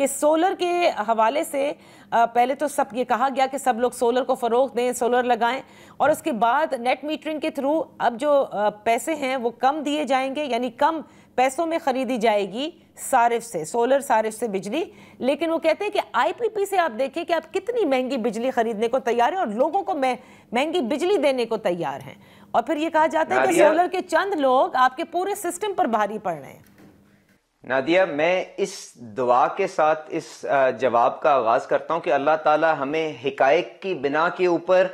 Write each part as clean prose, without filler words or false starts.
کہ سولر کے حوالے سے پہلے تو سب یہ کہا گیا کہ سب لوگ سولر کو فروغ دیں, سولر لگائیں, اور اس کے بعد نیٹ میٹرنگ کے تھرو اب جو پیسے ہیں وہ کم دیے جائیں گے, یعنی کم پیسوں میں خریدی جائے گی صارف سے, سولر صارف سے بجلی. لیکن وہ کہتے ہیں کہ آئی پی پی سے آپ دیکھیں کہ آپ کتنی مہنگی بجلی خریدنے کو تیار ہیں اور لوگوں کو مہنگی بجلی دینے کو تیار ہیں, اور پھر یہ کہا جاتا ہے کہ سولر کے چند لوگ آپ کے پورے سسٹم پر بھاری پڑ رہے ہیں. نادیہ, میں اس دعا کے ساتھ اس جواب کا آغاز کرتا ہوں کہ اللہ تعالی ہمیں حقائق کی بنا کے اوپر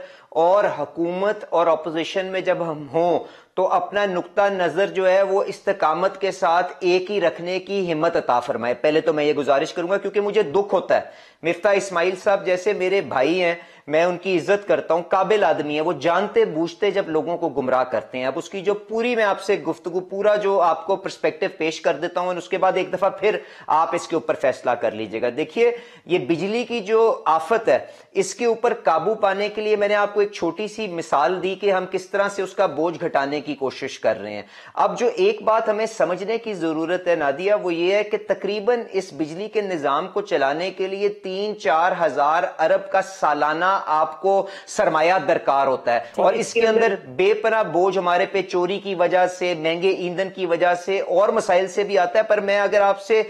اور حکومت اور اپوزیشن میں جب ہم ہوں تو اپنا نقطہ نظر جو ہے وہ استقامت کے ساتھ ایک ہی رکھنے کی ہمت عطا فرمائے. پہلے تو میں یہ گزارش کروں گا کیونکہ مجھے دکھ ہوتا ہے, مفتاح اسماعیل صاحب جیسے میرے بھائی ہیں, میں ان کی عزت کرتا ہوں, قابل آدمی ہے, وہ جانتے بوجھتے جب لوگوں کو گمراہ کرتے ہیں. اب اس کی جو پوری میں آپ سے گفتگو پورا جو آپ کو پرسپیکٹو پیش کر دیتا ہوں, اور اس کے بعد ایک دفعہ پھر آپ اس کے اوپر فیصلہ کر لیجئے گا. دیکھیے, یہ بجلی کی جو آفت ہے اس کے اوپر قابو پانے کے لیے میں نے آپ کو ایک چھوٹی سی مثال دی کہ ہم کس طرح سے اس کا بوجھ گھٹانے کی کوشش کر رہے ہیں. اب جو ایک بات ہمیں سمجھنے کی ضرورت ہے نادیہ, وہ یہ ہے کہ تقریباً اس بجلی کے نظام کو چلانے کے لیے 3-4 ہزار ارب کا سالانہ آپ کو سرمایہ درکار ہوتا ہے, اور اس کے اندر بے پناہ بوجھ ہمارے پہ چوری کی وجہ سے, مہنگے ایندھن کی وجہ سے اور مسائل سے بھی آتا ہے. پر میں اگر آپ سے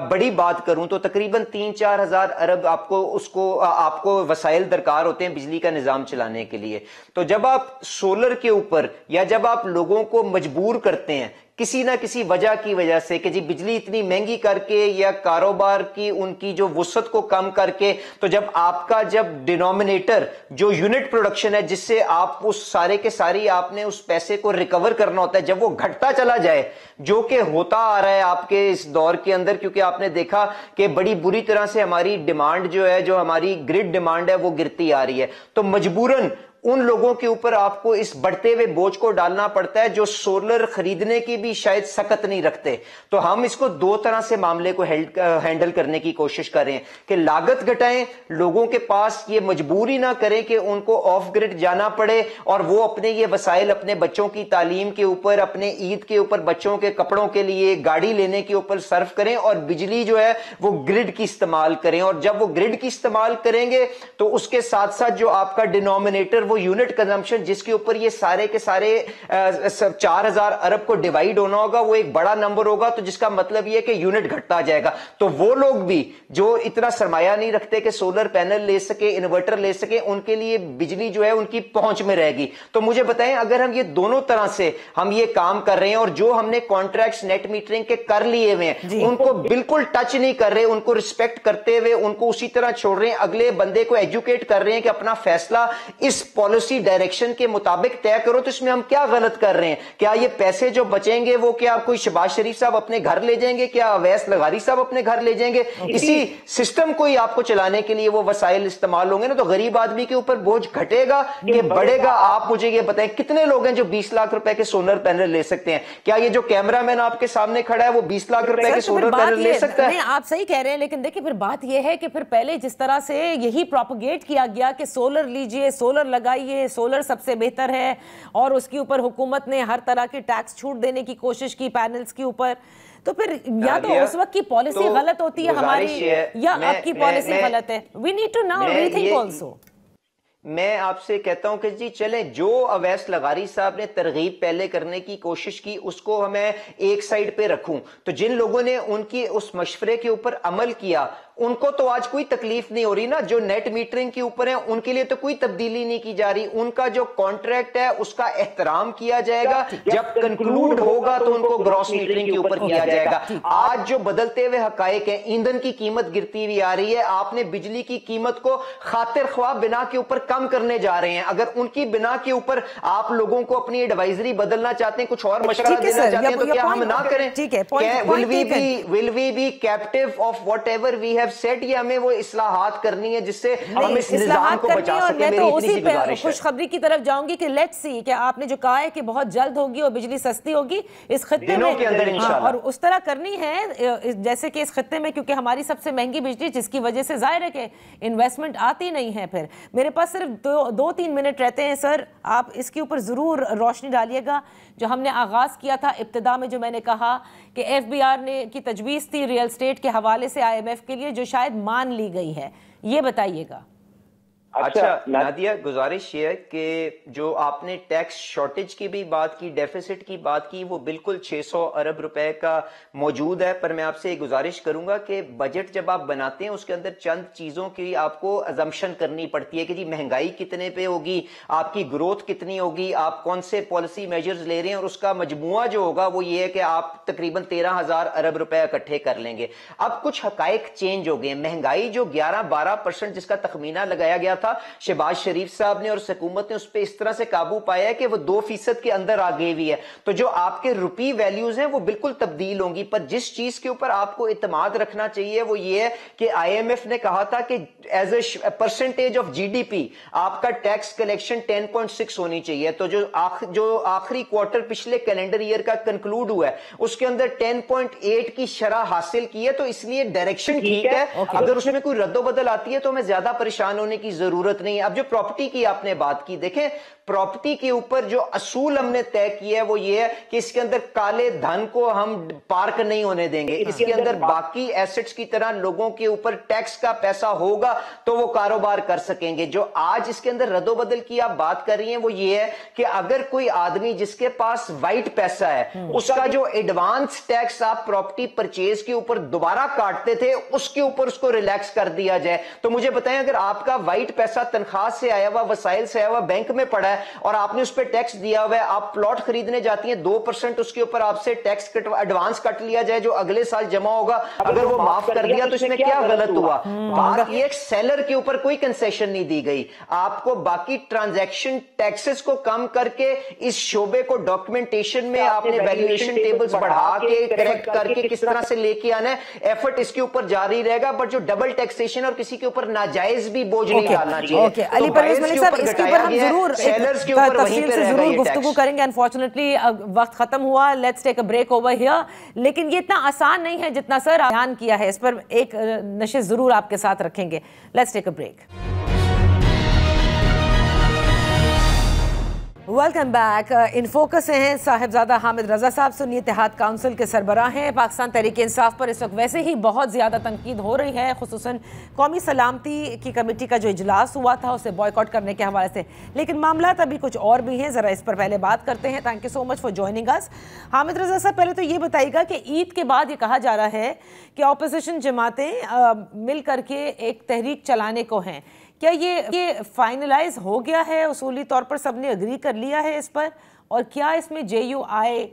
بڑی بات کروں تو تقریباً 3-4 ہزار ارب آپ کو وسائل درکار ہوتے ہیں بجلی کا نظام چلانے کے لیے. تو جب آپ سولر کے اوپر یا جب آپ لوگوں کو مجبور کرتے ہیں کسی نہ کسی وجہ سے کہ جی بجلی اتنی مہنگی کر کے یا کاروبار کی ان کی جو وسعت کو کم کر کے, تو جب آپ کا جب ڈینومینیٹر جو یونٹ پروڈکشن ہے جس سے آپ اس سارے کے ساری آپ نے اس پیسے کو ریکور کرنا ہوتا ہے, جب وہ گھٹتا چلا جائے, جو کہ ہوتا آ رہا ہے آپ کے اس دور کے اندر, کیونکہ آپ نے دیکھا کہ بڑی بری طرح سے ہماری ڈیمانڈ جو ہے, جو ہماری گرڈ ڈیمانڈ ہے وہ گرتی آ رہی ہے, تو مجبوراً ان لوگوں کے اوپر آپ کو اس بڑھتے ہوئے بوجھ کو ڈالنا پڑتا ہے جو سولر خریدنے کی بھی شاید سکت نہیں رکھتے. تو ہم اس کو دو طرح سے معاملے کو ہینڈل کرنے کی کوشش کریں کہ لاگت گھٹائیں, لوگوں کے پاس یہ مجبوری نہ کریں کہ ان کو آف گریڈ جانا پڑے اور وہ اپنے یہ وسائل اپنے بچوں کی تعلیم کے اوپر, اپنے عید کے اوپر, بچوں کے کپڑوں کے لیے, گاڑی لینے کے اوپر صرف کریں, اور بجلی جو ہے وہ گرڈ کی استعمال کریں. اور جب وہ گرڈ کی استعمال کریں گے تو اس کے ساتھ ساتھ جو آپ کا ڈینومینیٹر وہ یونٹ کنزمپشن جس کے اوپر یہ سارے کے سارے 4000 ارب کو ڈیوائیڈ ہونا ہوگا, وہ ایک بڑا نمبر ہوگا, تو جس کا مطلب یہ کہ یونٹ گھٹتا جائے گا. تو وہ لوگ بھی جو اتنا سرمایہ نہیں رکھتے کہ سولر پینل لے سکے, انورٹر لے سکے, ان کے لیے بجلی جو ہے ان کی پہنچ میں رہے گی. تو مجھے بتائیں, اگر ہم یہ دونوں طرح سے ہم یہ کام کر رہے ہیں اور جو ہم نے کانٹریکٹس نیٹ میٹرنگ کے کر لیے ہوئے ہیں ان کو بالکل ٹچ نہیں کر رہے, ان کو رسپیکٹ کرتے ہوئے ان کو اسی طرح چھوڑ رہے ہیں, اگلے بندے کو ایجوکیٹ کر رہے ہیں کہ اپنا فیصلہ اس پالیسی ڈائریکشن کے مطابق طے کرو, تو اس میں ہم کیا غلط کر رہے ہیں؟ کیا یہ پیسے جو بچیں گے وہ کیا کوئی شہباز شریف صاحب اپنے گھر لے جائیں گے, کیا اویس لغاری صاحب اپنے گھر لے جائیں گے؟ اسی سسٹم کو ہی آپ کو چلانے کے لیے وہ وسائل استعمال ہوں گے نا, تو غریب آدمی کے اوپر بوجھ گھٹے گا کہ بڑھے گا. آپ مجھے یہ بتائیں کتنے لوگ ہیں جو 20 لاکھ روپے کے سولر پینل لے سکتے ہیں؟ کیا یہ جو کیمرہ مین آپ کے سامنے کھڑا ہے وہ 20 لاکھ روپے کے سولر پینل لے سکتا ہے؟ آپ صحیح کہہ رہے ہیں, لیکن دیکھیں پھر بات یہ ہے کہ پھر پہلے جس طرح سے یہی پروپیگیٹ کیا گیا کہ سولر لیجئے, سولر لگائیے, سولر سب سے بہتر ہے, اور اس کے اوپر حکومت نے ہر طرح کی ٹیکس چھوٹ دینے کی کوشش کی پینلز کے اوپر, تو پھر یا تو اس وقت کی پالیسی غلط ہوتی ہے ہماری یا آپ کی پالیسی غلط ہے. We need to now rethink also. میں آپ سے کہتا ہوں کہ جی چلیں, جو اویس لغاری صاحب نے ترغیب پہلے کرنے کی کوشش کی اس کو ہمیں ایک سائیڈ پہ رکھوں, تو جن لوگوں نے ان کی اس مشورے کے اوپر عمل کیا ان کو تو آج کوئی تکلیف نہیں ہو رہی نا. جو نیٹ میٹرنگ کے اوپر ہیں ان کے لیے تو کوئی تبدیلی نہیں کی جا رہی, ان کا جو کانٹریکٹ ہے اس کا احترام کیا جائے گا, جب کنکلوڈ ہوگا تو ان کو گراس میٹرنگ کے اوپر کیا جائے گا. آج جو بدلتے ہوئے حقائق ہیں, ایندھن کی قیمت گرتی ہوئی آ رہی ہے, آپ نے بجلی کی قیمت کو خاطر خواہ بنا کے اوپر کم کرنے جا رہے ہیں. اگر ان کی بنا کے اوپر آپ لوگوں کو اپنی ایڈوائزری بدلنا چاہتے ہیں, کچھ اور مشورہ دینا چاہتے ہیں, تو کیا ہم نہ کریں؟ will we be captive of whatever we have said, یا ہمیں وہ اصلاحات کرنی ہے جس سے ہم اس نظام کو بچا سکیں؟ میں تو اسی پہ خوشخبری کی طرف جاؤں گی کہ لیٹس سی کہ آپ نے جو کہا ہے کہ بہت جلد ہوگی اور بجلی سستی ہوگی اس خطے میں, اور اس طرح کرنی ہے جیسے کہ اس خطے میں, کیونکہ ہماری سب سے مہنگی بجلی, جس کی وجہ سے ظاہر ہے کہ انویسٹمنٹ آتی نہیں ہے. پھر میرے پاس صرف 2-3 منٹ رہتے ہیں سر, آپ اس کے اوپر ضرور روشنی ڈالیے گا. جو ہم نے آغاز کیا تھا ابتدا میں, جو میں نے کہا کہ ایف بی آر نے کی تجویز تھی ریئل اسٹیٹ کے حوالے سے IMF کے لیے, جو شاید مان لی گئی ہے، یہ بتائیے گا۔ اچھا نادیہ، گزارش یہ ہے کہ جو آپ نے ٹیکس شارٹیج کی بھی بات کی، ڈیفیسٹ کی بات کی، وہ بالکل 600 ارب روپے کا موجود ہے، پر میں آپ سے گزارش کروں گا کہ بجٹ جب آپ بناتے ہیں اس کے اندر چند چیزوں کی آپ کو ازمپشن کرنی پڑتی ہے کہ جی مہنگائی کتنے پہ ہوگی، آپ کی گروتھ کتنی ہوگی، آپ کون سے پالیسی میجرز لے رہے ہیں، اور اس کا مجموعہ جو ہوگا وہ یہ ہے کہ آپ تقریباً 13,000 ارب روپے اکٹھے کر لیں گے۔ اب کچھ حقائق چینج ہو گئے، مہنگائی جو 11-12% جس کا تخمینہ لگایا گیا تھا، شہباز شریف صاحب نے اور حکومت نے اس پہ اس طرح سے قابو پایا ہے کہ وہ 2% کے اندر آگے ہوئی ہے، تو جو آپ کے روپی ویلیوز ہیں وہ بالکل تبدیل ہوں گی۔ پر جس چیز کے اوپر آپ کو اعتماد رکھنا چاہیے وہ یہ ہے کہ آئی ایم ایف نے کہا تھا کہ as a percentage of G D P آپ کا ٹیکس کلیکشن 10.6 ہونی چاہیے، تو جو آخری کوارٹر پچھلے کیلنڈر ایئر کا کنکلوڈ ہوا ہے اس کے اندر 10.8 کی شرح حاصل کی ہے، تو اس لیے ڈائریکشن ٹھیک ہے۔ اگر اس میں کوئی رد و بدل آتی ہے تو ہمیں زیادہ پریشان ہونے کی ضرورت نہیں۔ اب جو پراپرٹی کی آپ نے بات کی، دیکھیں پراپرٹی کے اوپر جو اصول ہم نے طے کیا ہے وہ یہ ہے کہ اس کے اندر کالے دھن کو ہم پارک نہیں ہونے دیں گے، اس کے اندر باقی ایسٹس کی طرح لوگوں کے اوپر ٹیکس کا پیسہ ہوگا تو وہ کاروبار کر سکیں گے۔ جو آج اس کے اندر رد و بدل کی آپ بات کر رہی ہیں وہ یہ ہے کہ اگر کوئی آدمی جس کے پاس وائٹ پیسہ ہے اس کا جو ایڈوانس ٹیکس آپ پراپرٹی پرچیز کے اوپر دوبارہ کاٹتے تھے اس کے اوپر اس کو ریلیکس کر دیا جائے۔ تو مجھے بتائیں اگر آپ کا وائٹ پیسہ تنخواہ سے آیا ہوا، وسائل سے آیا ہوا، بینک میں پڑا ہے اور آپ نے اس پہ ٹیکس دیا ہوا ہے، آپ پلاٹ خریدنے جاتی ہیں 2% اس کے اوپر آپ سے ٹیکس ایڈوانس کٹ لیا جائے جو اگلے سال جمع ہوگا، اگر وہ معاف کر دیا تو اس میں کیا غلط ہوا؟ بات یہ سیلر کے اوپر کوئی کنسیشن نہیں دی گئی، آپ کو باقی ٹرانزیکشن ٹیکسز کو کم کر کے اس شعبے کو ڈاکیومنٹیشن میں آپ نے ویلیویشن ٹیبلز بڑھا کے کریکٹ کر کے کس طرح سے لے کے آنا ہے، ایفرٹ اس کے اوپر جاری رہے گا، بٹ جو ڈبل ٹیکسیشن اور کسی کے اوپر ناجائز بھی بوجھ نہیں ڈالنا چاہیے۔ علی پرویز ملک صاحب، اس کے اوپر ہم ضرور تفصیل سے ضرور گفتگو کریں گے، انفارچونیٹلی وقت ختم ہوا، let's take a break over here, لیکن یہ اتنا آسان نہیں ہے جتنا سر بیان کیا ہے، اس پر ایک نشست ضرور آپ کے ساتھ رکھیں گے۔ Let's take a break. Welcome back. In focus سے ہیں صاحبزادہ حامد رضا صاحب، سنی اتحاد کونسل کے سربراہ ہیں۔ پاکستان تحریک انصاف پر اس وقت ویسے ہی بہت زیادہ تنقید ہو رہی ہے، خصوصاً قومی سلامتی کی کمیٹی کا جو اجلاس ہوا تھا اسے بائیکاٹ کرنے کے حوالے سے، لیکن معاملات ابھی کچھ اور بھی ہیں، ذرا اس پر پہلے بات کرتے ہیں۔ Thank you so much for joining us. Hamid Raza sahib, پہلے تو یہ بتائیے گا کہ عید کے بعد یہ کہا جا رہا ہے کہ اپوزیشن جماعتیں مل کر کے ایک تحریک چلانے کو ہیں، کیا یہ فائنلائز ہو گیا ہے؟ اصولی طور پر سب نے اگری کر لیا ہے اس پر، اور کیا اس میں جے یو آئی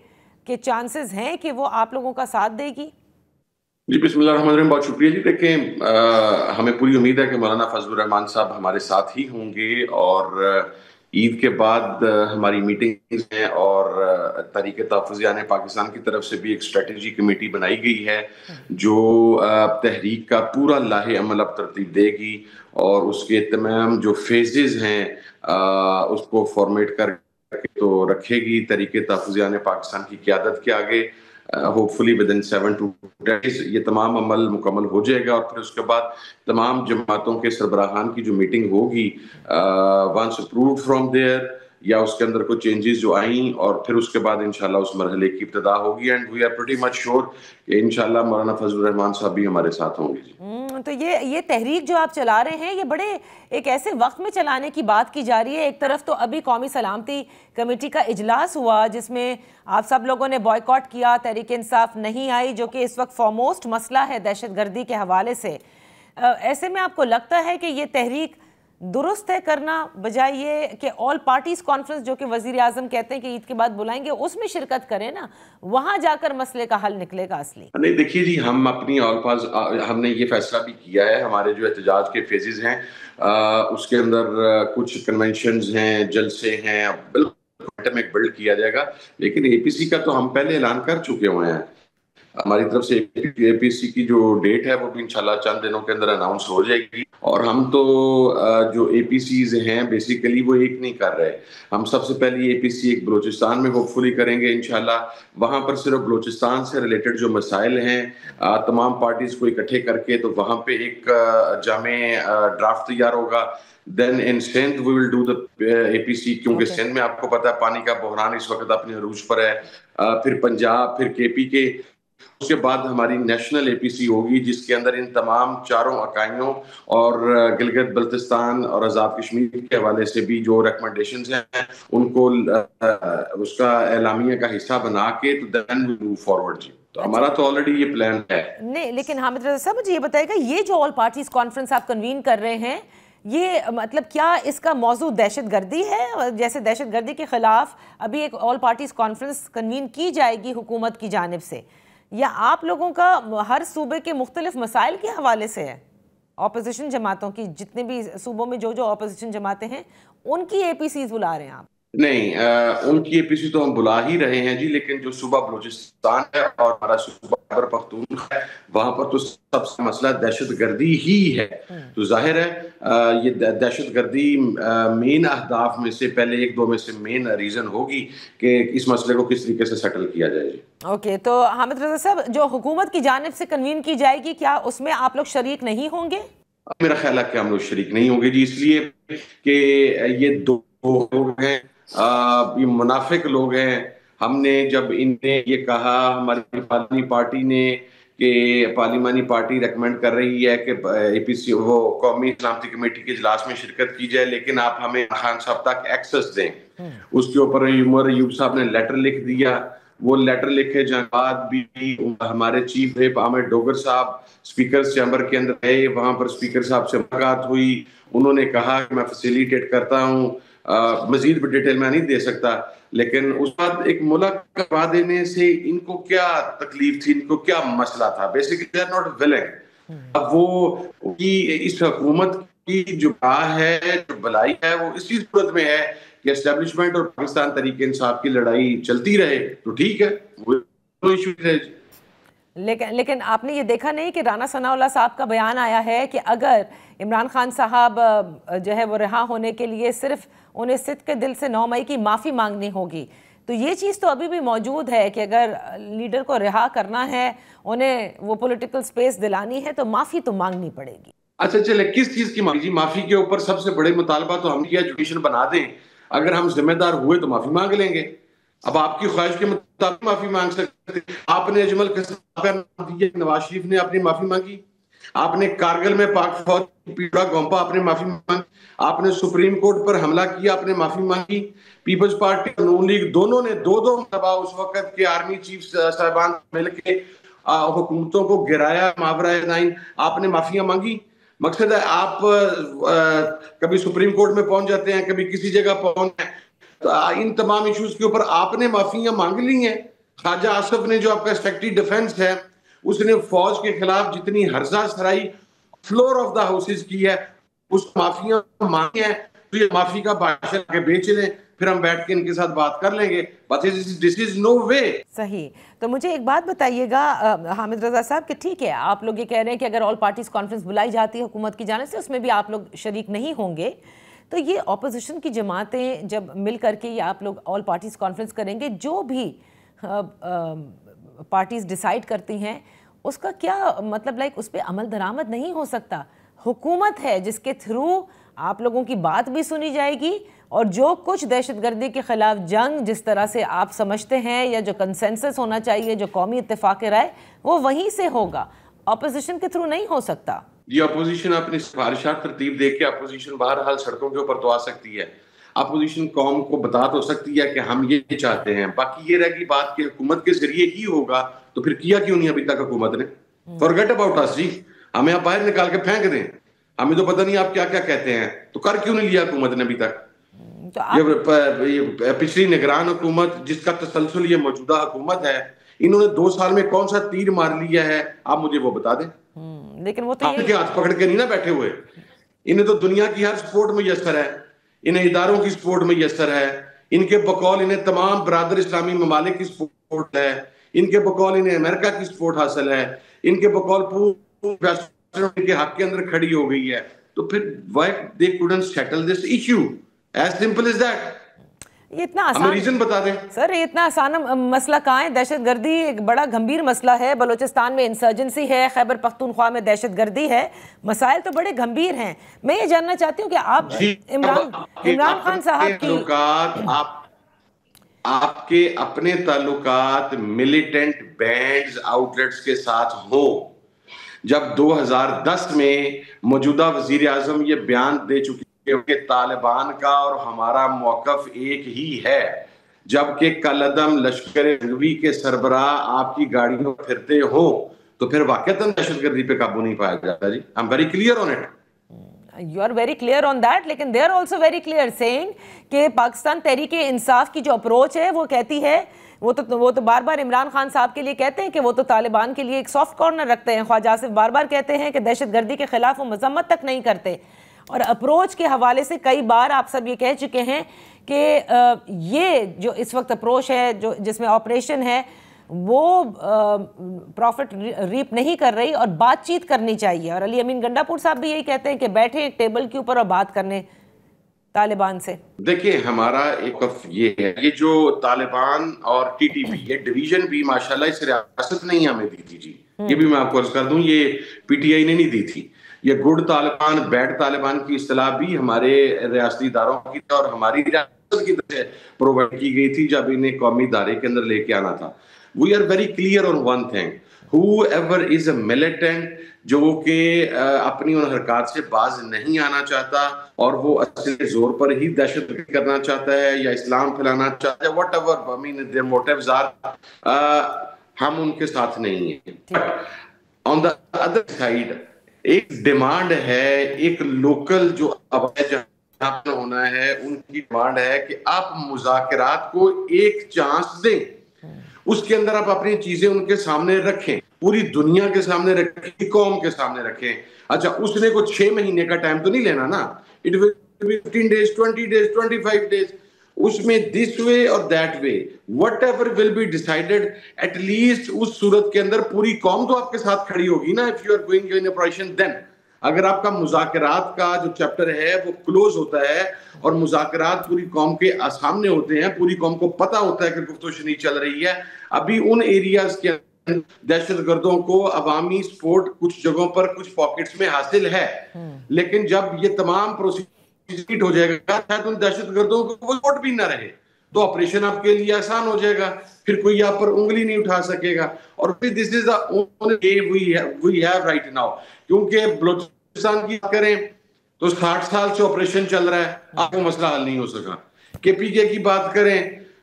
کے چانسز ہیں کہ وہ آپ لوگوں کا ساتھ دے گی؟ جی بسم اللہ الرحمن الرحیم، بہت شکریہ جی۔ دیکھیں ہمیں پوری امید ہے کہ مولانا فضل الرحمان صاحب ہمارے ساتھ ہی ہوں گے، اور عید کے بعد ہماری میٹنگز ہیں، اور تحریک تحفظ یعنی پاکستان کی طرف سے بھی ایک اسٹریٹجی کمیٹی بنائی گئی ہے جو تحریک کا پورا لاہے عمل اب ترتیب دے گی، اور اس کے تمام جو فیزز ہیں اس کو فارمیٹ کر کے تو رکھے گی تحریک تحفظ یعنی پاکستان کی قیادت کے آگے۔ Hope fully within 7 to 10 days یہ تمام عمل مکمل ہو جائے گا، اور پھر اس کے بعد تمام جماعتوں کے سربراہان کی جو میٹنگ ہوگی once approved from there، یا اس کے اندر کوئی چینجز جو آئیں، اور پھر اس کے بعد انشاءاللہ اس مرحلے کی ابتدا ہوگی، and we are pretty much sure کہ انشاءاللہ مولانا فضل الرحمان صاحب بھی ہمارے ساتھ ہوں گے جی۔ تو یہ تحریک جو آپ چلا رہے ہیں یہ بڑے ایک ایسے وقت میں چلانے کی بات کی جا رہی ہے۔ ایک طرف تو ابھی قومی سلامتی کمیٹی کا اجلاس ہوا جس میں آپ سب لوگوں نے بائیکاٹ کیا، تحریک انصاف نہیں آئی، جو کہ اس وقت فارموسٹ مسئلہ ہے دہشت گردی کے حوالے سے۔ ایسے میں آپ کو لگتا ہے کہ یہ تحریک درست ہے کرنا، بجائے یہ کہ آل پارٹیز کانفرنس جو کہ وزیر اعظم کہتے ہیں کہ عید کے بعد بلائیں گے، اس میں شرکت کریں نا، وہاں جا کر مسئلے کا حل نکلے گا اصلی؟ نہیں دیکھیے جی، ہم اپنی ہم نے یہ فیصلہ بھی کیا ہے، ہمارے جو احتجاج کے فیزز ہیں اس کے اندر کچھ کنونشنز ہیں، جلسے ہیں، بالکل بلڈ کیا جائے گا، لیکن اے پی سی کا تو ہم پہلے اعلان کر چکے ہوئے ہیں۔ ہماری طرف سے اے پی سی کی جو ڈیٹ ہے وہ بھی انشاءاللہ چند دنوں کے اندر اناؤنس ہو جائے گی، اور ہم تو جو اے پی سیز ہیں بیسیکلی وہ ایک نہیں کر رہے، ہم سب سے پہلی اے پی سی ایک بلوچستان میں ہوپ فلی کریں گے انشاءاللہ، وہاں پر صرف بلوچستان سے ریلیٹڈ جو مسائل ہیں تمام پارٹیز کو اکٹھے کر کے تو وہاں پہ ایک جامع ڈرافٹ تیار ہوگا۔ دین ان سندھ وی ول ڈو دا اے پی سی، کیونکہ سندھ میں آپ کو پتہ ہے پانی کا بحران اس وقت اپنے عروج پر ہے، پھر پنجاب، پھر کے پی کے، اس کے بعد ہماری نیشنل اے پی سی ہوگی جس کے اندر ان تمام چاروں اکائیوں اور گلگت بلتستان اور آزاد کشمیر کے حوالے سے بھی جو ریکمنڈیشنز ہیں ان کو اس کا اعلامیہ کا حصہ بنا کے تو دین وی موو فارورڈ. جی تو ہمارا تو آلریڈی یہ پلان ہے. نہیں لیکن حامد رضا صاحب مجھے یہ بتائے گا یہ جو آل پارٹیز کانفرنس آپ کنوین کر رہے ہیں یہ مطلب کیا اس کا موضوع دہشت گردی ہے؟ جیسے دہشت گردی کے خلاف ابھی ایک آل پارٹیز کانفرنس کنوین کی جائے گی حکومت کی جانب سے، یا آپ لوگوں کا ہر صوبے کے مختلف مسائل کے حوالے سے ہے؟ اپوزیشن جماعتوں کی جتنے بھی صوبوں میں جو اپوزیشن جماعتیں ہیں ان کی اے پی سیز بلا رہے ہیں آپ؟ نہیں ان کی اے پی سی تو ہم بلا ہی رہے ہیں جی، لیکن جو صوبہ بلوچستان ہے اور ہمارا صوبہ خیبر پختونخوا ہے وہاں پر تو سب سے مسئلہ دہشت گردی ہی ہے. تو ظاہر ہے یہ دہشت گردی مین اہداف میں سے پہلے ایک دو میں سے مین ریزن ہوگی کہ اس مسئلے کو کس طریقے سے سیٹل کیا جائے. جی اوکے، تو حامد رضا صاحب جو حکومت کی جانب سے کنوین کی جائے گی کیا اس میں آپ لوگ شریک نہیں ہوں گے؟ میرا خیال ہے کہ ہم لوگ شریک نہیں ہوں گے جی، اس لیے کہ یہ دو لوگ ہیں، یہ منافق لوگ ہیں. ہم نے جب ان نے یہ کہا ہماری پارلیمانی پارٹی نے کہ پارلیمانی پارٹی ریکمینڈ کر رہی ہے کہ اے پی سی وہ قومی سلامتی کمیٹی کے اجلاس میں شرکت کی جائے لیکن آپ ہمیں خان صاحب تک ایکسس دیں، اس کے اوپر عمر ایوب صاحب نے لیٹر لکھ دیا. وہ لیٹر لکھے جانے بعد بھی ہمارے چیف ویپ عامر ڈوگر صاحب اسپیکر چیمبر کے اندر گئے، وہاں پر اسپیکر صاحب سے ملاقات ہوئی. انہوں نے کہا کہ میں فیسیلیٹیٹ کرتا ہوں، مزید ڈیٹیل میں نہیں دے سکتا. لیکن اس بعد ایک ملک کروا دینے سے ان کو کیا تکلیف تھی، ان کو کیا مسئلہ تھا؟ Basically they are not willing. اب وہ اس حکومت کی جو راہ ہے، جو بلائی ہے، وہ اسی صورت میں ہے کہ اسٹیبلشمنٹ اور پاکستان تحریک انصاف کی لڑائی چلتی رہے تو ٹھیک ہے، کوئی ایشو نہیں ہے. لیکن آپ نے یہ دیکھا نہیں کہ رانا ثناء اللہ صاحب کا بیان آیا ہے کہ اگر عمران خان صاحب جو ہے وہ رہا ہونے کے لیے صرف انہیں صدق کے دل سے 9 مئی کی معافی مانگنی ہوگی. تو یہ چیز تو ابھی بھی موجود ہے کہ اگر لیڈر کو رہا کرنا ہے، انہیں وہ پولیٹیکل سپیس دلانی ہے تو معافی تو مانگنی پڑے گی. اچھا چلے کس چیز کی معافی؟ معافی کے اوپر سب سے بڑے مطالبہ تو ہم کیا ایجوکیشن بنا دیں، اگر ہم ذمہ دار ہوئے تو معافی مانگ لیں گے. اب آپ کی خواہش کے مطابق معافی مانگ سکتے. آپ نے اجمل نواز شریف نے اپنی معافی مانگی، آپ نے کارگل میں پاک فوج پیڑا گومپا آپ نے معافی مانگی، آپ نے سپریم کورٹ پر حملہ کیا آپ نے معافی مانگی. پیپلز پارٹی اور نون لیگ دونوں نے دو مرتبہ اس وقت کے آرمی چیف صاحبان مل کے حکومتوں کو گرایا ماورا زمین، آپ نے معافیاں مانگی. مقصد ہے آپ کبھی سپریم کورٹ میں پہنچ جاتے ہیں، کبھی کسی جگہ پہنچ ہیں، ان تمام ایشوز کے اوپر آپ نے معافیاں مانگ لی ہیں. خواجہ آصف نے جو آپ کا سیکرٹری ڈیفنس ہے اس نے فوج کے خلاف جتنی ہرزہ سرائی فلور آف دا ہاؤسز کی ہے اس معافیاں مانگی ہیں. تو یہ معافی کا بادشاہ کے بیچ لیں، پھر ہم بیٹھ کے ان کے ساتھ بات کر لیں گے. But this is no way. صحیح. تو مجھے ایک بات بتائیے گا حامد رضا صاحب کہ ٹھیک ہے آپ لوگ یہ کہہ رہے ہیں کہ اگر آل پارٹیز کانفرنس بلائی جاتی ہے حکومت کی جانب سے اس میں بھی آپ لوگ شریک نہیں ہوں گے، تو یہ اپوزیشن کی جماعتیں جب مل کر کے یہ آپ لوگ آل پارٹیز کانفرنس کریں گے، جو بھی پارٹیز ڈیسائیڈ کرتی ہیں اس کا کیا مطلب اس پہ عمل درآمد نہیں ہو سکتا؟ حکومت ہے جس کے تھرو آپ لوگوں کی بات بھی سنی جائے گی اور جو کچھ دہشت گردی کے خلاف جنگ جس طرح سے آپ سمجھتے ہیں یا جو کنسنسس ہونا چاہیے، جو قومی اتفاق رائے، وہ وہیں سے ہوگا، اپوزیشن کے تھرو نہیں ہو سکتا. جی اپوزیشن اپنی سفارشات ترتیب دے کے اپوزیشن بہرحال سڑکوں کے اوپر تو آ سکتی ہے. اپوزیشن قوم کو بتا تو سکتی ہے کہ ہم یہ چاہتے ہیں. باقی یہ رہ گئی بات کہ حکومت کے ذریعے ہی ہوگا تو پھر کیا کیوں نہیں ابھی تک حکومت نے؟ فارگیٹ اباؤٹ اس جی، ہمیں آپ باہر نکال کے پھینک دیں، ہمیں تو پتہ نہیں آپ کیا کیا کہتے ہیں. تو کر کیوں نہیں لیا حکومت نے ابھی تک؟ یہ پچھلی نگران حکومت جس کا تسلسل یہ موجودہ حکومت ہے، انہوں نے 2 سال میں کون سا تیر مار لیا ہے آپ مجھے وہ بتا دیں. لیکن وہ تو آپ کے ہاتھ پکڑ کے نہیں نا بیٹھے ہوئے. انہیں تو دنیا کی ہر سپورٹ میسر ہے، انہیں اداروں کی سپورٹ میسر ہے، ان کے بقول انہیں تمام برادر اسلامی ممالک کی سپورٹ ہے، ان کے بقول انہیں امریکہ کی سپورٹ حاصل ہے، ان کے بقول ان کے حق کے اندر کھڑی ہو گئی ہے. تو پھر why they couldn't settle this issue? As simple as that. یہ اتنا آسان ریزن بتا دیں سر، یہ اتنا آسان مسئلہ کہاں ہے؟ دہشت گردی ایک بڑا گھمبیر مسئلہ ہے. بلوچستان میں انسرجنسی ہے، خیبر پختونخوا میں دہشت گردی ہے، مسائل تو بڑے گھمبیر ہیں. میں یہ جاننا چاہتی ہوں کہ آپ عمران خان صاحب کی آپ کے اپنے تعلقات ملیٹنٹ بینڈز آؤٹلیٹس کے ساتھ ہوں. جب 2010 میں موجودہ وزیر اعظم یہ بیان دے چکی کہ طالبان کا اور ہمارا موقف ایک ہی ہے، جبکہ کالعدم لشکر جنوبی کے سربراہ آپ کی گاڑیوں پھرتے ہوں، تو پھر واقعتاً دہشت گردی پہ قابو نہیں پایا جاتا جی. I'm very clear on it. You are very clear on that, لیکن they are also very clear saying کہ پاکستان تحریک انصاف کی جو اپروچ ہے وہ کہتی ہے، وہ تو بار بار عمران خان صاحب کے لیے کہتے ہیں کہ وہ تو طالبان کے لیے ایک سافٹ کارنر رکھتے ہیں. خواجہ آصف بار بار کہتے ہیں کہ دہشت گردی کے خلاف وہ مذمت تک نہیں کرتے. اور اپروچ کے حوالے سے کئی بار آپ سب یہ کہہ چکے ہیں کہ یہ جو اس وقت اپروچ ہے جو جس میں آپریشن ہے وہ پروفٹ ریپ نہیں کر رہی اور بات چیت کرنی چاہیے. اور علی امین گنڈا پور صاحب بھی یہی کہتے ہیں کہ بیٹھیں ایک ٹیبل کے اوپر اور بات کرنے طالبان سے. دیکھیں ہمارا ایک یہ ہے، یہ جو طالبان اور ٹی ٹی پی یہ ڈویژن بھی ماشاءاللہ اس ریاست نے ہی ہمیں دی تھی جی. یہ بھی میں آپ کو عرض کر دوں، یہ پی ٹی آئی نے نہیں دی تھی. یہ گڈ طالبان بیڈ طالبان کی اصطلاح بھی ہمارے ریاستی اداروں کی اور ہماری ریاست کی طرف سے پرووائڈ کی گئی تھی جب انہیں قومی ادارے کے اندر لے کے آنا تھا. We are very clear on one thing. Whoever is a militant جو کہ اپنی ان حرکات سے باز نہیں آنا چاہتا اور وہ اصل زور پر ہی دہشت گردی کرنا چاہتا ہے یا اسلام پھیلانا چاہتا ہے whatever I mean their motives are, ہم ان کے ساتھ نہیں ہیں. On the other side ایک ڈیمانڈ ہے، ایک لوکل جو جہاں پر ہونا ہے ان کی ڈیمانڈ ہے کہ آپ مذاکرات کو ایک چانس دیں، اس کے اندر آپ اپنی چیزیں ان کے سامنے رکھیں، پوری دنیا کے سامنے رکھیں، قوم کے سامنے رکھیں. اچھا اس نے کوئی 6 مہینے کا ٹائم تو نہیں لینا نا. It will be 15 days, 20 days, 25 days. اس میں this way اور that way whatever will be decided at least اس صورت کے اندر پوری قوم تو آپ کے ساتھ کھڑی ہوگی نا. If you are going in operation then اگر آپ کا مذاکرات کا جو چیپٹر ہے وہ کلوز ہوتا ہے اور مذاکرات پوری قوم کے سامنے ہوتے ہیں، پوری قوم کو پتہ ہوتا ہے کہ گفتگو شنید چل رہی ہے. ابھی ان ایریاز کے دہشت گردوں کو عوامی سپورٹ کچھ جگہوں پر کچھ پاکٹس میں حاصل ہے، لیکن جب یہ تمام پروسیجر ہو جائے گا شاید ان دہشت گردوں کو وہ سپورٹ بھی نہ رہے تو آپریشن آپ کے لیے آسان ہو جائے گا، پھر کوئی آپ پر انگلی نہیں اٹھا سکے گا. اور پھر دس از the only way we have right now. کیونکہ بلوچستان کی بات کریں تو 60 سال سے آپریشن چل رہا ہے، آپ کو مسئلہ حل نہیں ہو سکا. کے پی کے کی بات کریں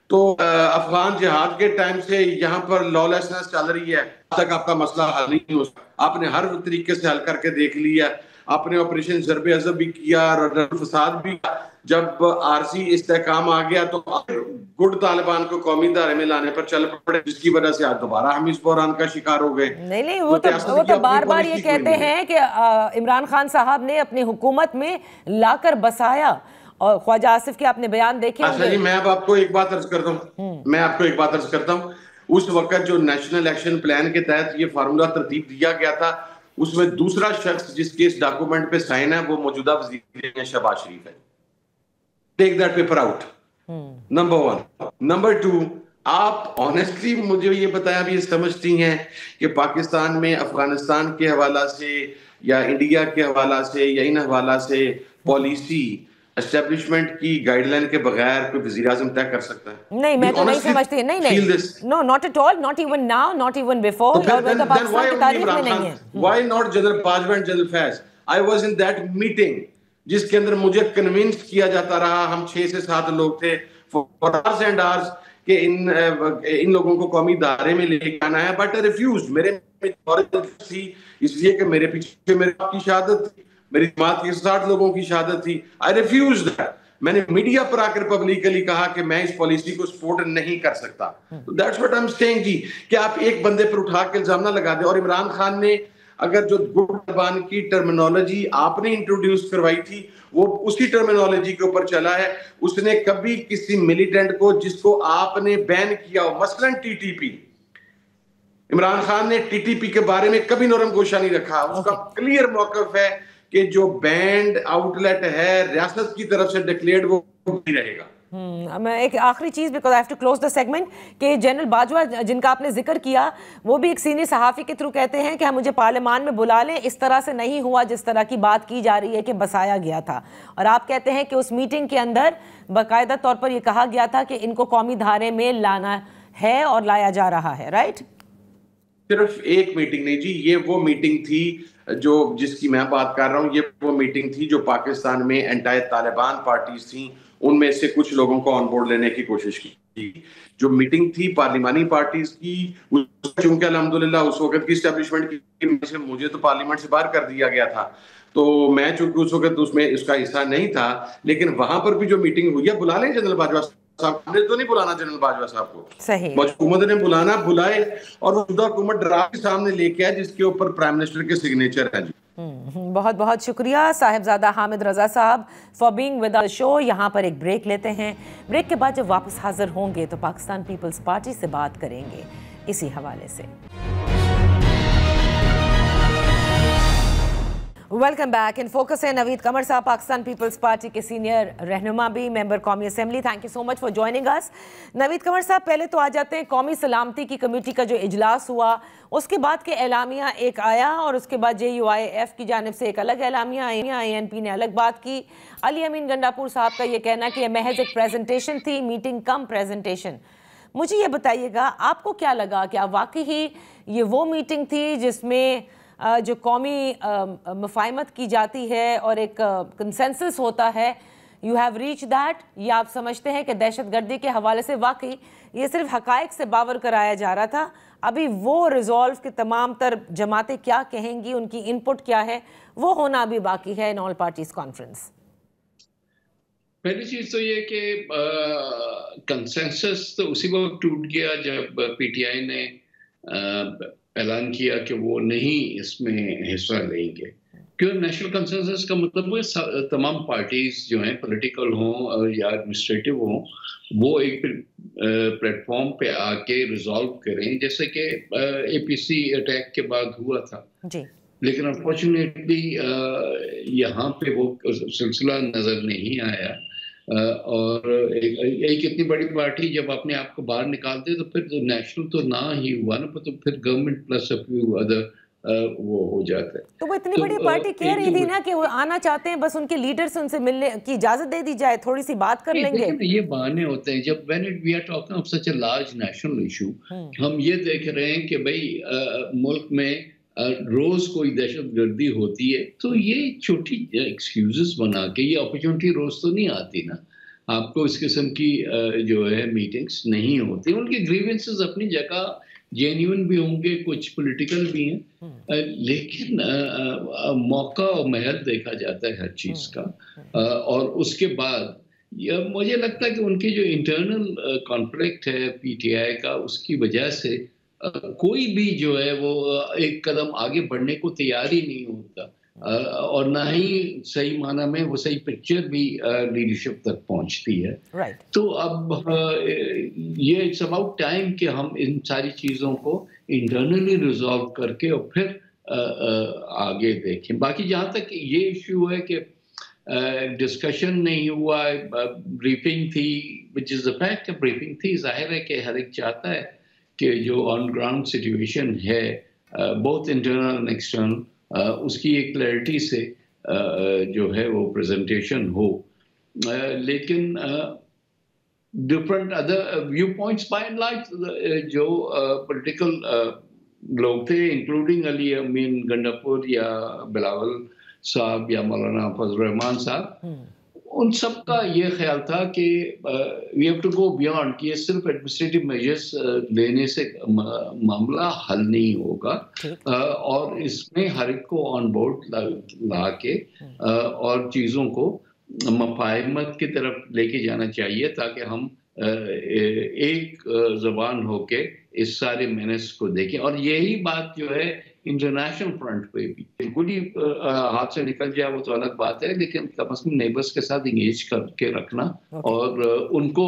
تو افغان جہاد کے ٹائم سے یہاں پر لا لیسنس چل رہی ہے، اب تک آپ کا مسئلہ حل نہیں ہو سکا. آپ نے ہر طریقے سے حل کر کے دیکھ لیا، آپ نے آپریشن ضرب عضب بھی کیا، فساد بھی. جب عارضی استحکام آ گیا تو گڈ طالبان کو قومی ادارے میں لانے پر چل پڑے، جس کی وجہ سے آج دوبارہ ہم اس بحران کا شکار ہو گئے. نہیں وہ تو بار بار یہ کہتے ہیں کہ عمران خان صاحب نے اپنی حکومت میں لا کر بسایا، اور خواجہ آصف کے آپ نے بیان دیکھے. اچھا جی میں اب آپ کو ایک بات عرض کرتا ہوں، اس وقت جو نیشنل ایکشن پلان کے تحت یہ فارمولہ ترتیب دیا گیا تھا اس میں دوسرا شخص جس کے اس ڈاکومنٹ پہ سائن ہے وہ موجودہ وزیر شہباز شریف ہے. Take that paper out, number 1. Number 2 آپ آنیسٹلی مجھے یہ بتایا بھی یہ سمجھتی ہیں کہ پاکستان میں افغانستان کے حوالہ سے یا انڈیا کے حوالہ سے یا ان حوالہ سے پالیسی اسٹیبلشمنٹ کی گائیڈ لائن کے بغیر کوئی وزیر اعظم طے کر سکتا ہے؟ نہیں میں تو نہیں سمجھتی. نہیں no not at all, not even now, not even before. اور وہ تو پاکستان کی تاریخ میں نہیں ہے. Why not general Bajwa, general Faiz? I was in that meeting جس کے اندر مجھے کنونس کیا جاتا رہا، ہم 6 سے 7 لوگ تھے فار آورز اینڈ آورز کہ ان لوگوں کو قومی ادارے میں لے کے آنا ہے، بٹ آئی ریفیوزڈ. میرے تھی اس لیے کہ میرے پیچھے میرے باپ کی شہادت تھی، میری جماعت کی 60 لوگوں کی شہادت تھی. آئی ریفیوزڈ دیٹ. میں نے میڈیا پر آ کر پبلکلی کہا کہ میں اس پالیسی کو سپورٹ نہیں کر سکتا. That's what I am seeing جی، کہ آپ ایک بندے پر اٹھا کے الزام نہ لگا دیں. اور عمران خان نے اگر جو گڈ طالبان کی ٹرمینالوجی آپ نے انٹروڈیوس کروائی تھی وہ اسی ٹرمینالوجی کے اوپر چلا ہے. اس نے کبھی کسی ملیٹنٹ کو جس کو آپ نے بین کیا ہو، مثلاً T T P, Imran Khan نے ٹی ٹی پی کے بارے میں کبھی نرم گوشہ نہیں رکھا. اس کا کلیئر موقف ہے کہ جو بینڈ آؤٹ لیٹ ہے ریاست کی طرف سے ڈکلیئرڈ وہ نہیں رہے گا. میں ایک آخری چیز because I have to close the segment کہ جنرل باجوہ جن کا آپ نے ذکر کیا وہ بھی ایک سینئر صحافی کے تھرو کہتے ہیں کہ ہم مجھے پارلیمان میں بلا لیں, اس طرح سے نہیں ہوا جس طرح کی بات کی جا رہی ہے کہ بسایا گیا تھا, اور آپ کہتے ہیں کہ اس میٹنگ کے اندر باقاعدہ طور پر یہ کہا گیا تھا کہ ان کو قومی دھارے میں لانا ہے اور لایا جا رہا ہے, رائٹ؟ صرف ایک میٹنگ نہیں جی, یہ وہ میٹنگ تھی جو جس کی میں بات کر رہا ہوں, یہ وہ میٹنگ تھی جو پاکستان میں اینٹی طالبان پارٹیز تھیں, ان میں سے کچھ لوگوں کو آن بورڈ لینے کی کوشش کی. جو میٹنگ تھی پارلیمانی پارٹیز کی, چونکہ الحمدللہ اس وقت کی اسٹیبلشمنٹ کی مجھے تو پارلیمنٹ سے باہر کر دیا گیا تھا, تو میں چونکہ اس وقت اس میں اس کا حصہ نہیں تھا, لیکن وہاں پر بھی جو میٹنگ ہوئی ہے, بلا لیں جنرل باجوہ صاحب نے تو نہیں بلانا جنرل باجوہ صاحب کو, صحیح حکومت نے بلانا بلائے, اور موجودہ حکومت ڈرافٹ کے سامنے لے کے آئے جس کے اوپر پرائم منسٹر کے سگنیچر ہیں. بہت بہت شکریہ صاحبزادہ حامد رضا صاحب فار بینگ ود آور شو. یہاں پر ایک بریک لیتے ہیں, بریک کے بعد جب واپس حاضر ہوں گے تو پاکستان پیپلز پارٹی سے بات کریں گے اسی حوالے سے. Welcome back. ان فوکس ہے نوید قمر صاحب, پاکستان پیپلز پارٹی کے سینئر رہنما بھی, ممبر قومی اسمبلی. Thank you so much for joining us. Naveed Qamar sahib, پہلے تو آ جاتے ہیں قومی سلامتی کی کمیٹی کا جو اجلاس ہوا, اس کے بعد کے اعلامیہ ایک آیا اور اس کے بعد JUIF کی جانب سے ایک الگ اعلامیہ, INP نے الگ بات کی. علی امین گنڈاپور صاحب کا یہ کہنا ہے کہ یہ محض ایک پریزنٹیشن تھی, میٹنگ کم پریزنٹیشن. مجھے یہ بتائیے گا آپ کو کیا لگا, کیا واقعی ہی یہ وہ میٹنگ تھی جس میں جو قومی مفاہمت کی جاتی ہے اور ایک کنسنسس ہوتا ہے, یو ہیو ریچ دیٹ, یا آپ سمجھتے ہیں کہ دہشت گردی کے حوالے سے واقعی یہ صرف حقائق سے باور کرایا جا رہا تھا, ابھی وہ ریزولو کہ تمام تر جماعتیں کیا کہیں گی, ان کی ان پٹ کیا ہے, وہ ہونا ابھی باقی ہے ان آل پارٹیز کانفرنس؟ پہلی چیز تو یہ کہ کنسنسس تو اسی وقت ٹوٹ گیا جب PTI نے اعلان کیا کہ وہ نہیں اس میں حصہ لیں گے, کیونکہ نیشنل کنسنسس کا مطلب وہ تمام پارٹیز جو ہیں پولیٹیکل ہوں یا ایڈمنسٹریٹو ہوں, وہ ایک پلیٹ فارم پہ آ کے ریزالو کریں, جیسے کہ APC اٹیک کے بعد ہوا تھا. جی, لیکن انفارچونیٹلی یہاں پہ وہ سلسلہ نظر نہیں آیا, اور ایک اتنی بڑی پارٹی جب اپنے آپ کو باہر نکالتے تو پھر نیشنل تو نہ ہی ہوا نا, تو پھر گورنمنٹ پلس ادر وہ ہو جاتا ہے. تو وہ اتنی بڑی پارٹی کہہ رہی تھی نا کہ وہ آنا چاہتے ہیں, بس ان کے لیڈر سے ان سے ملنے کی اجازت دے دی جائے, تھوڑی سی بات کر لیں گے. یہ بہانے ہوتے ہیں جب we are talking of such a large national issue, ہم یہ دیکھ رہے ہیں کہ بھئی ملک میں روز کوئی دہشت گردی ہوتی ہے, تو یہ چھوٹی ایکسکیوزز بنا کے, یہ اپرچونٹی روز تو نہیں آتی نا, آپ کو اس قسم کی جو ہے میٹنگز نہیں ہوتی. ان کی گریونسز اپنی جگہ جینیون بھی ہوں گے, کچھ پولیٹیکل بھی ہیں, لیکن موقع اور محل دیکھا جاتا ہے ہر چیز کا. اور اس کے بعد مجھے لگتا ہے کہ ان کی جو انٹرنل کانفلکٹ ہے PTI کا, اس کی وجہ سے کوئی بھی جو ہے وہ ایک قدم آگے بڑھنے کو تیار ہی نہیں ہوتا, اور نہ ہی صحیح معنی میں وہ صحیح پکچر بھی لیڈرشپ تک پہنچتی ہے. تو اب یہ اٹس اباؤٹ ٹائم کہ ہم ان ساری چیزوں کو انٹرنلی ریزالو کر کے اور پھر آگے دیکھیں. باقی جہاں تک یہ ایشو ہے کہ ڈسکشن نہیں ہوا, بریفنگ تھی, which is the fact کہ بریفنگ تھی, ظاہر ہے کہ ہر ایک چاہتا ہے کہ جو آن گراؤنڈ سچویشن ہے بہت انٹرنل اینڈ ایکسٹرنل, اس کی ایک کلیئرٹی سے جو ہے وہ پریزنٹیشن ہو. لیکن different other view points by and large جو پولیٹیکل لوگ تھے, انکلوڈنگ علی امین گنڈاپور یا بلاول صاحب یا مولانا فضل الرحمان صاحب, ان سب کا یہ خیال تھا کہ we have to go beyond, کہ یہ صرف ایڈمنسٹریٹو میجرز لینے سے معاملہ حل نہیں ہوگا, اور اس میں ہر ایک کو آن بورڈ لا کے اور چیزوں کو مفاہمت کی طرف لے کے جانا چاہیے, تاکہ ہم ایک زبان ہو کے اس سارے مینس کو دیکھیں. اور یہی بات جو ہے انٹرنیشنل فرنٹ پہ بھی بالکل ہی ہاتھ سے نکل جائے وہ تو الگ بات ہے, لیکن کم از کم نیبرس کے ساتھ انگیج کر کے رکھنا اور ان کو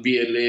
BLA